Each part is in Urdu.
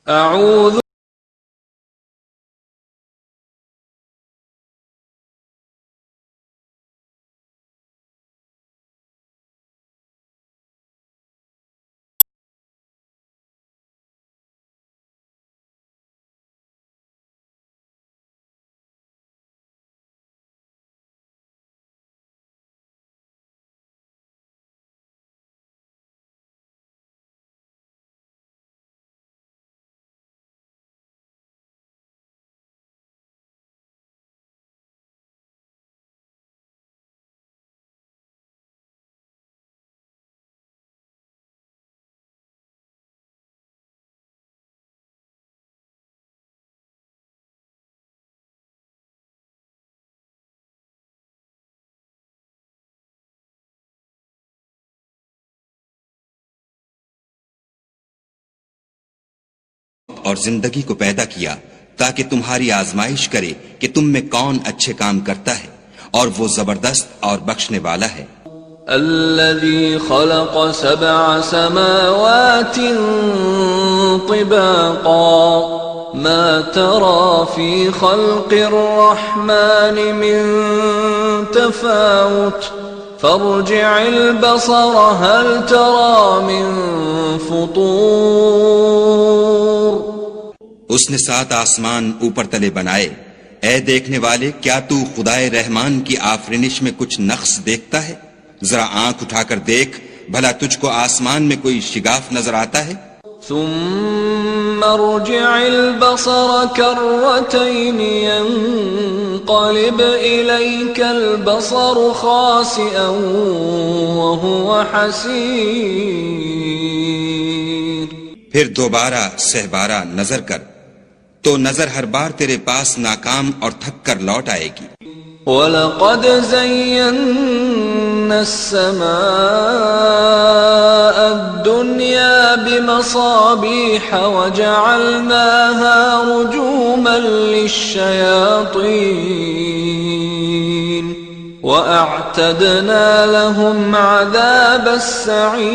اعوذ اور زندگی کو پیدا کیا تاکہ تمہاری آزمائش کرے کہ تم میں کون اچھے کام کرتا ہے، اور وہ زبردست اور بخشنے والا ہے۔ الذي خلق 7 سماوات طباقا ما ترى في خلق الرحمن من تفاوت فارجع البصر هل ترى من فطور۔ اس نے 7 آسمان اوپر تلے بنائے، اے دیکھنے والے کیا تو خدائے رحمان کی آفرینش میں کچھ نقص دیکھتا ہے؟ ذرا آنکھ اٹھا کر دیکھ، بھلا تجھ کو آسمان میں کوئی شگاف نظر آتا ہے؟ ثم ارجع البصر كرتين ينقلب إليك البصر خاسئا وهو حسير۔ پھر دوبارہ سہبارہ نظر کر تو نظر ہر بار تیرے پاس ناکام اور تھک کر لوٹ آئے گی۔ وَلَقَدْ زَيَّنَّا السَّمَاءَ الدُّنْيَا بِمَصَابِيحَ وَجَعَلْنَاهَا رُجُومًا لِلشَّيَاطِينِ وَأَعْتَدْنَا لَهُمْ عَذَابَ السَّعِيرِ۔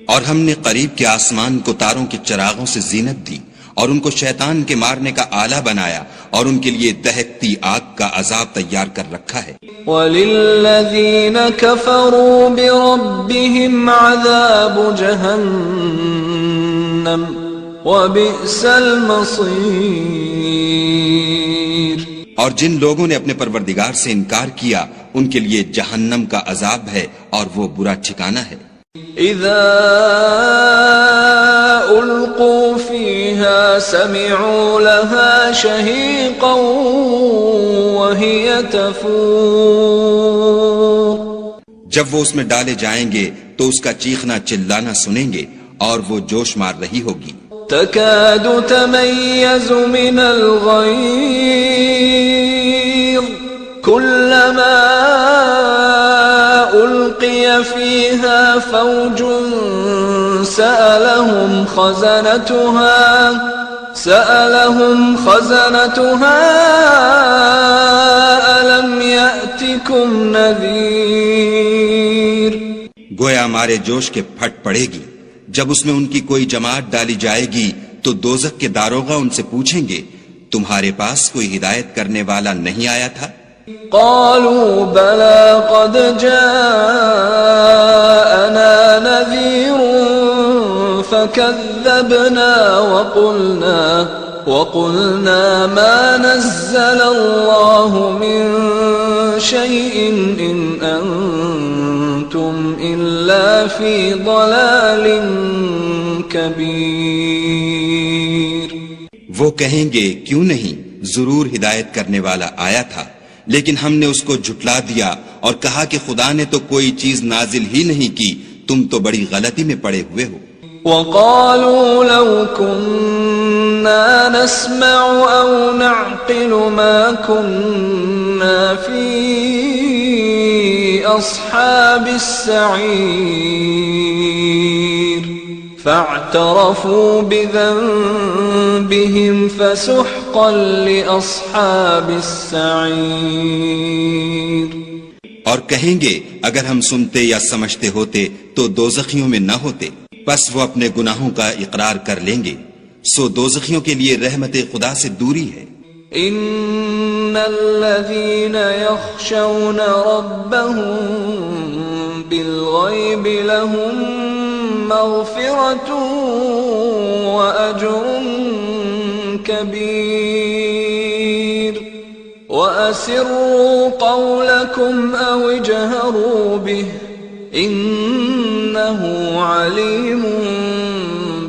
اور ہم نے قریب کے آسمان کو تاروں کے چراغوں سے زینت دی، اور ان کو شیطان کے مارنے کا آلہ بنایا، اور ان کے لیے دہکتی آگ کا عذاب تیار کر رکھا ہے۔ وَلِلَّذِينَ كَفَرُوا بِرَبِّهِمْ عَذَابُ جَهَنَّمَ وَبِئْسَ الْمَصِيرُ۔ اور جن لوگوں نے اپنے پروردگار سے انکار کیا ان کے لیے جہنم کا عذاب ہے، اور وہ برا ٹھکانہ ہے۔ اذا القوا فيها سمعوا لها شهيقا وهي تفور۔ جب وہ اس میں ڈالے جائیں گے تو اس کا چیخنا چلانا سنیں گے، اور وہ جوش مار رہی ہوگی۔ تكاد تميز من الغيظ كلما ألقي فيها فوج سألهم خزنتها ألم يأتكم نذير۔ گویا مارے جوش کے پھٹ پڑے گی۔ جب اس میں ان کی کوئی جماعت ڈالی جائے گی تو دوزخ کے داروغہ ان سے پوچھیں گے تمہارے پاس کوئی ہدایت کرنے والا نہیں آیا تھا؟ قالوا بلى قد جاءنا نذير فكذبنا وقلنا ما نزل الله من شيء إن أنتم إلا في ضلال كبير۔ وہ کہیں گے کیوں نہیں، ضرور ہدایت کرنے والا آیا تھا، لیکن ہم نے اس کو جھٹلا دیا اور کہا کہ خدا نے تو کوئی چیز نازل ہی نہیں کی، تم تو بڑی غلطی میں پڑے ہوئے ہو۔ وَقَالُوا لَوْ كُنَّا نَسْمَعُ أَوْ نَعْقِلُ مَا كُنَّا فِي أَصْحَابِ السَّعِيرِ فَاعْتَرَفُوا بِذَنبِهِمْ فَسُحْقًا لِأَصْحَابِ السَّعِيرِ۔ اور کہیں گے اگر ہم سنتے یا سمجھتے ہوتے تو دوزخیوں میں نہ ہوتے۔ پس وہ اپنے گناہوں کا اقرار کر لیں گے، سو دوزخیوں کے لیے رحمت خدا سے دوری ہے۔ ان الذين يخشون ربهم بالغيب لهم مغفرة واجر كبير واسروا قولكم او اجهروا به انه عليم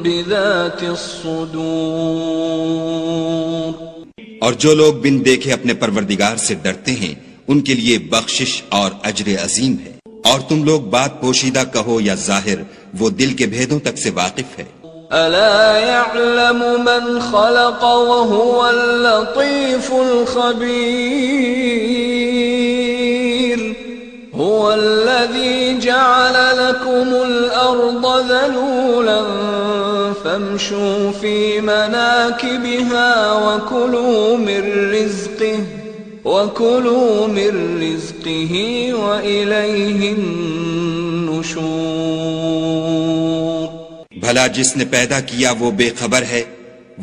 بذات الصدور۔ اور جو لوگ بن دیکھے اپنے پروردگار سے ڈرتے ہیں ان کے لیے بخشش اور اجر عظیم ہے۔ اور تم لوگ بات پوشیدہ کہو یا ظاہر، وہ دل کے بھیدوں تک سے واقف ہے۔ الا يعلم من خلق وهو اللطيف الخبير هو الذي جعل لكم الأرض ذلولا فامشوا في مناكبها وكلوا من رزقه وإليه النشور۔ بھلا جس نے پیدا کیا وہ بے خبر ہے،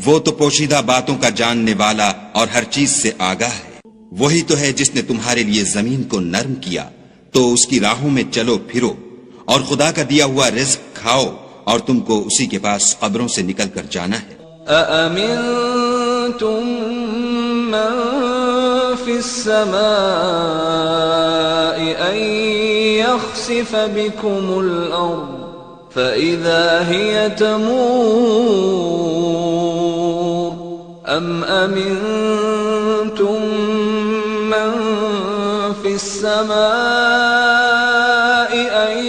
وہ تو پوشیدہ باتوں کا جاننے والا اور ہر چیز سے آگاہ ہے۔ وہی تو ہے جس نے تمہارے لیے زمین کو نرم کیا تو اس کی راہوں میں چلو پھرو، اور خدا کا دیا ہوا رزق کھاؤ، اور تم کو اسی کے پاس قبروں سے نکل کر جانا ہے۔ أأمنتم من في السماء أن يخسف بكم الأرض فإذا هي تمور أم أمنتم من في السماء أن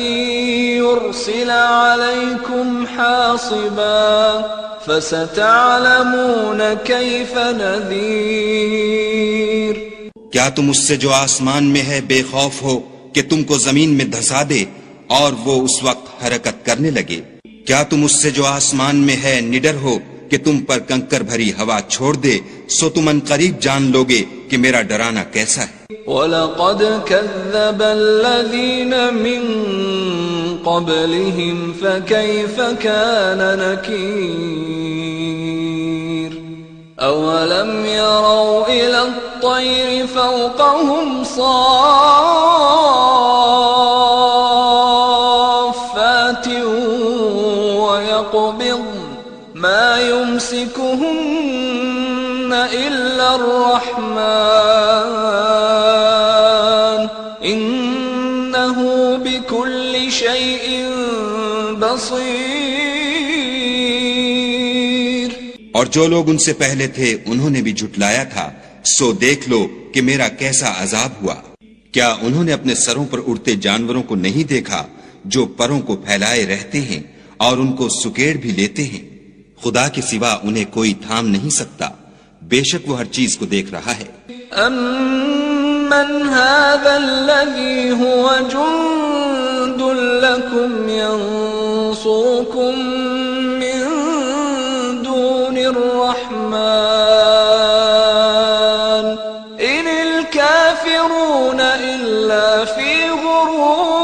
يرسل عليكم حاصبا فستعلمون كيف نذير۔ کیا تم اس سے جو آسمان میں ہے بے خوف ہو کہ تم کو زمین میں دھسا دے اور وہ اس وقت حرکت کرنے لگے؟ کیا تم اس سے جو آسمان میں ہے نڈر ہو کہ تم پر کنکر بھری ہوا چھوڑ دے؟ سو تم ان قریب جان لوگے کہ میرا ڈرانا کیسا ہے۔ وَلَقَدْ كَذَّبَ الَّذِينَ مِن قَبْلِهِمْ فَكَيْفَ كَانَ نَكِيرِ أَوَلَمْ يَرَوْا إِلَى الطَّيْرِ فَوْقَهُمْ صَافَّاتٍ وَيَقْبِضْنَ مَا يُمْسِكُهُنَّ إِلَّا الرَّحْمَنُ إِنَّهُ بِكُلِّ شَيْءٍ بَصِيرٌ۔ اور جو لوگ ان سے پہلے تھے انہوں نے بھی جھٹلایا تھا، سو دیکھ لو کہ میرا کیسا عذاب ہوا۔ کیا انہوں نے اپنے سروں پر اڑتے جانوروں کو نہیں دیکھا جو پروں کو پھیلائے رہتے ہیں اور ان کو سکیڑ بھی لیتے ہیں؟ خدا کے سوا انہیں کوئی تھام نہیں سکتا، بے شک وہ ہر چیز کو دیکھ رہا ہے۔ أَمَّنْ هَذَا الَّذِي هُوَ جُنْدٌ لَكُمْ يَنْصُرُكُمْ مِنْ دُونِ الرَّحْمَنِ إِنِ الْكَافِرُونَ إِلَّا فِي غُرُورٍ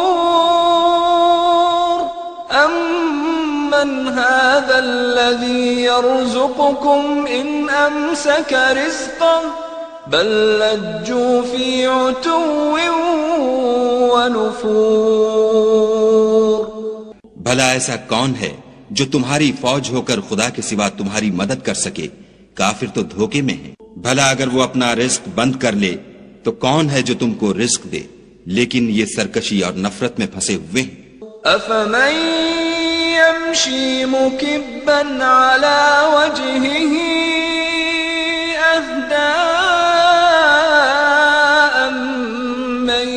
أَمَّنْ هَذَا الَّذِي يَرْزُقُكُمْ إِنْ أَمْسَكَ رِزْقَهُ بل لجوا في عتو ونفور۔ بھلا ایسا کون ہے جو تمہاری فوج ہو کر خدا کے سوا تمہاری مدد کر سکے؟ کافر تو دھوکے میں ہیں۔ بھلا اگر وہ اپنا رزق بند کر لے تو کون ہے جو تم کو رزق دے؟ لیکن یہ سرکشی اور نفرت میں پھنسے ہوئے ہیں۔ أفمن يمشي مكبا على وجهه أهدى أمن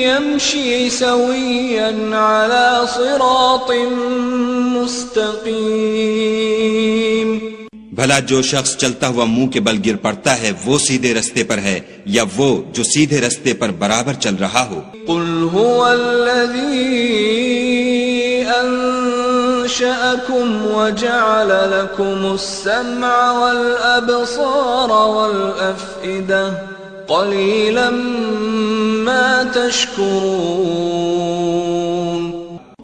يمشي سويا على صراط مستقيم۔ بھلا جو شخص چلتا ہوا منہ کے بل گر پڑتا ہے وہ سیدھے رستے پر ہے یا وہ جو سیدھے رستے پر برابر چل رہا ہو؟ قل هو الذي أنشأكم وجعل لكم السمع والأبصار والأفئدة قليلا ما تشكرون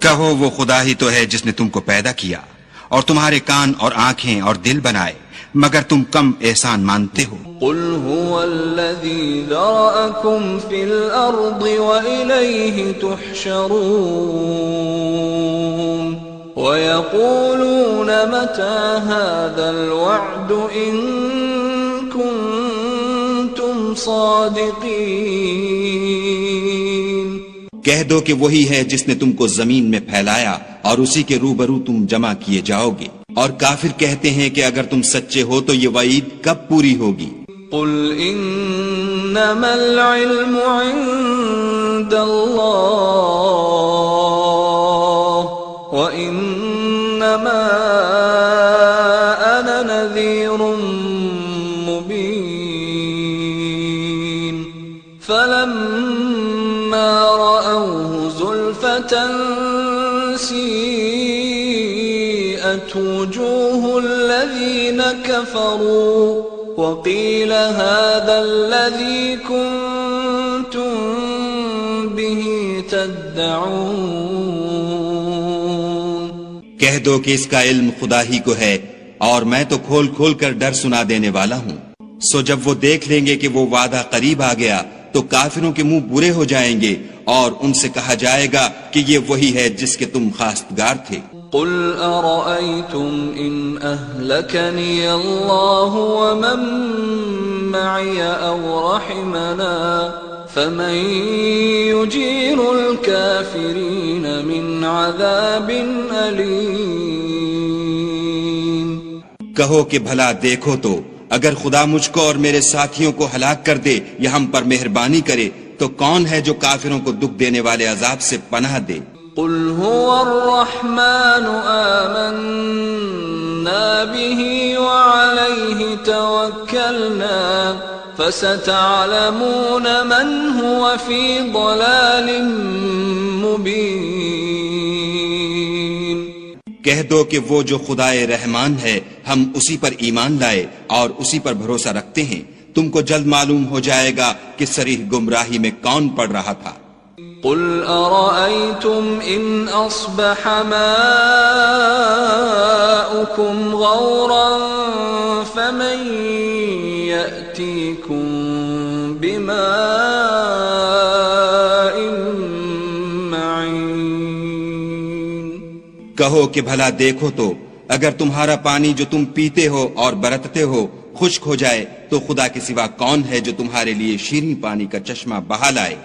کہو وہ خدا ہی تو ہے جس نے تم کو پیدا کیا اور تمہارے کان اور آنکھیں اور دل بنائے، مگر تم کم احسان مانتے ہو۔ قل هو الذي ذرأكم في الأرض وإليه تحشرون ويقولون متى هذا الوعد إن كنتم صادقين۔ کہہ دو کہ وہی ہے جس نے تم کو زمین میں پھیلایا اور اسی کے روبرو تم جمع کیے جاؤ گے، اور کافر کہتے ہیں کہ اگر تم سچے ہو تو یہ وعید کب پوری ہوگی؟ قل انما العلم عند اللہ وانما انا نذیر مبین فلما رأوه زلفة سیئت وجوه الذین كفروا وقيل هذا الذي كنتم به تدعون۔ کہہ دو کہ اس کا علم خدا ہی کو ہے اور میں تو کھول کھول کر ڈر سنا دینے والا ہوں۔ سو جب وہ دیکھ لیں گے کہ وہ وعدہ قریب آ گیا تو کافروں کے منہ برے ہو جائیں گے اور ان سے کہا جائے گا کہ یہ وہی ہے جس کے تم خواستگار تھے۔ قل أرأيتم إن أهلكني الله ومن معي أو رحمنا فمن يجير الكافرين من عذاب أليم۔ کہو کہ بھلا دیکھو تو اگر خدا مجھ کو اور میرے ساتھیوں کو ہلاک کر دے یا ہم پر مہربانی کرے تو کون ہے جو کافروں کو دکھ دینے والے عذاب سے پناہ دے؟ قل هو الرحمن آمنا به وعليه توكلنا فستعلمون من هو في ضلال مبين۔ کہہ دو کہ وہ جو خدائے رحمان ہے ہم اسی پر ایمان لائے اور اسی پر بھروسہ رکھتے ہیں، تم کو جلد معلوم ہو جائے گا کہ صریح گمراہی میں کون پڑ رہا تھا۔ قل أرأيتم إن أصبح ماؤكم غورا فمن يأتيكم بماء معين۔ کہو کہ بھلا دیکھو تو اگر تمہارا پانی جو تم پیتے ہو اور برتتے ہو خشک ہو جائے تو خدا کے سوا کون ہے جو تمہارے لیے شیریں پانی کا چشمہ بہا لائے؟